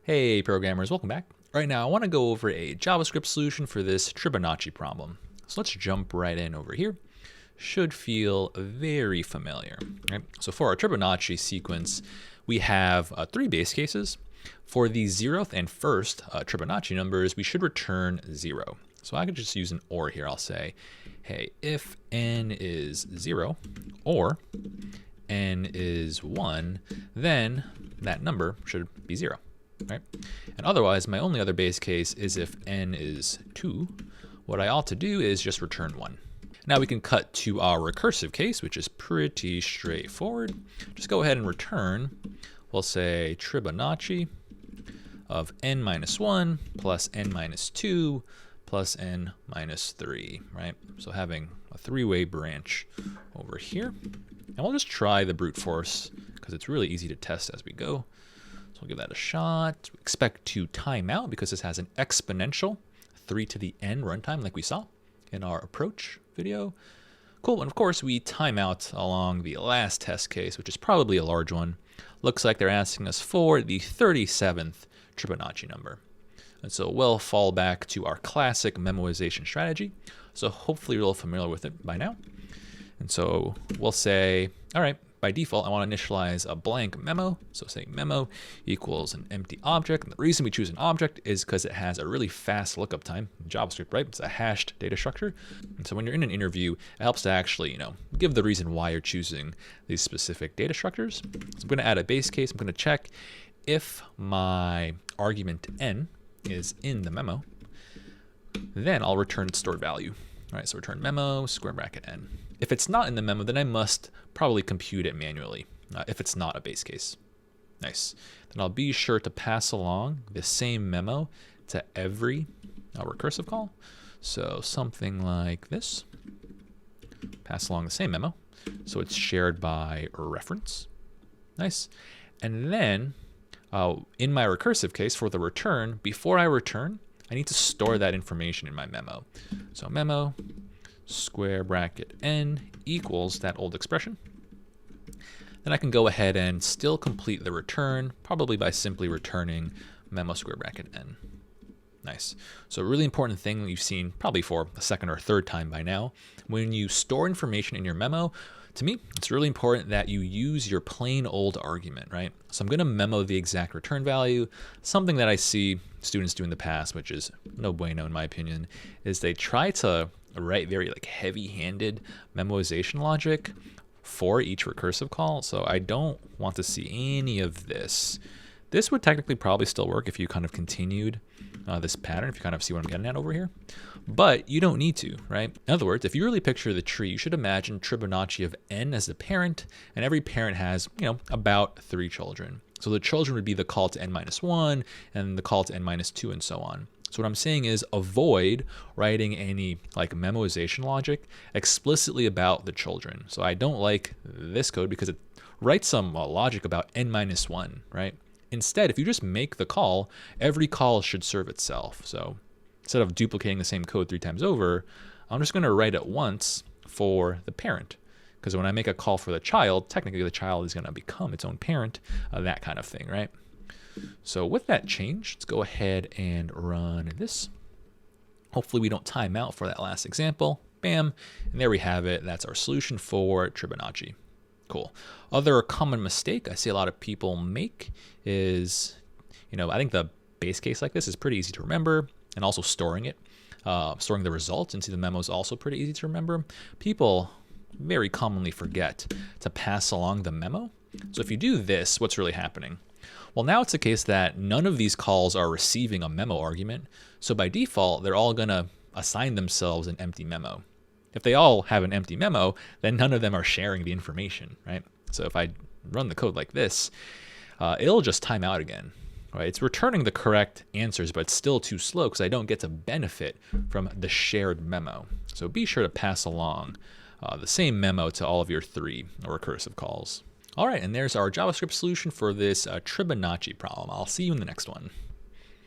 Hey programmers, welcome back. Right now I want to go over a JavaScript solution for this Tribonacci problem. So let's jump right in over here. Should feel very familiar. Right? So for our Tribonacci sequence, we have three base cases. For the 0th and 1st Tribonacci numbers, we should return 0. So I could just use an OR here. I'll say, hey, if n is 0 or n is 1, then that number should be 0. Right? And otherwise, my only other base case is if n is 2, what I ought to do is just return 1. Now we can cut to our recursive case, which is pretty straightforward. Just go ahead and return, we'll say Tribonacci of n minus 1 plus n minus 2 plus n minus 3, right? So having a three-way branch over here. And we'll just try the brute force because it's really easy to test as we go. So we'll give that a shot. We expect to time out because this has an exponential 3 to the n runtime like we saw in our approach video. Cool, and of course we time out along the last test case, which is probably a large one. Looks like they're asking us for the 37th Tribonacci number. And so we'll fall back to our classic memoization strategy. So hopefully you're a little familiar with it by now. And so we'll say, all right, by default, I want to initialize a blank memo. So say memo equals an empty object. And the reason we choose an object is because it has a really fast lookup time in JavaScript, right? It's a hashed data structure. And so when you're in an interview, it helps to actually, give the reason why you're choosing these specific data structures. So I'm going to add a base case. I'm going to check if my argument n is in the memo, then I'll return its stored value. All right, so return memo, square bracket n. If it's not in the memo, then I must probably compute it manually if it's not a base case. Nice. Then I'll be sure to pass along the same memo to every recursive call. So something like this. Pass along the same memo. So it's shared by reference. Nice. And then in my recursive case for the return, before I return, I need to store that information in my memo. So memo square bracket n equals that old expression. Then I can go ahead and still complete the return, probably by simply returning memo square bracket n. Nice. So a really important thing that you've seen probably for a second or third time by now, when you store information in your memo, to me, it's really important that you use your plain old argument, right? So I'm going to memo the exact return value. Something that I see students do in the past, which is no bueno in my opinion, is they try to write very heavy-handed memoization logic for each recursive call. So I don't want to see any of this. This would technically probably still work if you kind of continued this pattern, if you kind of see what I'm getting at over here. But you don't need to, right? In other words, if you really picture the tree, you should imagine Tribonacci of n as the parent, and every parent has, about 3 children. So the children would be the call to n minus 1, and the call to n minus 2, and so on. So what I'm saying is avoid writing any memoization logic explicitly about the children. So I don't like this code because it writes some logic about n minus 1, right? Instead, if you just make the call, every call should serve itself. So instead of duplicating the same code 3 times over, I'm just going to write it once for the parent. Because when I make a call for the child, technically the child is going to become its own parent, that kind of thing, right? So with that change, let's go ahead and run this. Hopefully we don't time out for that last example. Bam, and there we have it. That's our solution for Tribonacci. Cool. Other common mistake I see a lot of people make is, I think the base case like this is pretty easy to remember, and also storing it, storing the results into the memo is also pretty easy to remember. People very commonly forget to pass along the memo. So if you do this, what's really happening? Well, now it's the case that none of these calls are receiving a memo argument. So by default, they're all going to assign themselves an empty memo. If they all have an empty memo, then none of them are sharing the information, right? So if I run the code like this, it'll just time out again, right? It's returning the correct answers, but it's still too slow because I don't get to benefit from the shared memo. So be sure to pass along the same memo to all of your 3 recursive calls. All right, and there's our JavaScript solution for this Tribonacci problem. I'll see you in the next one.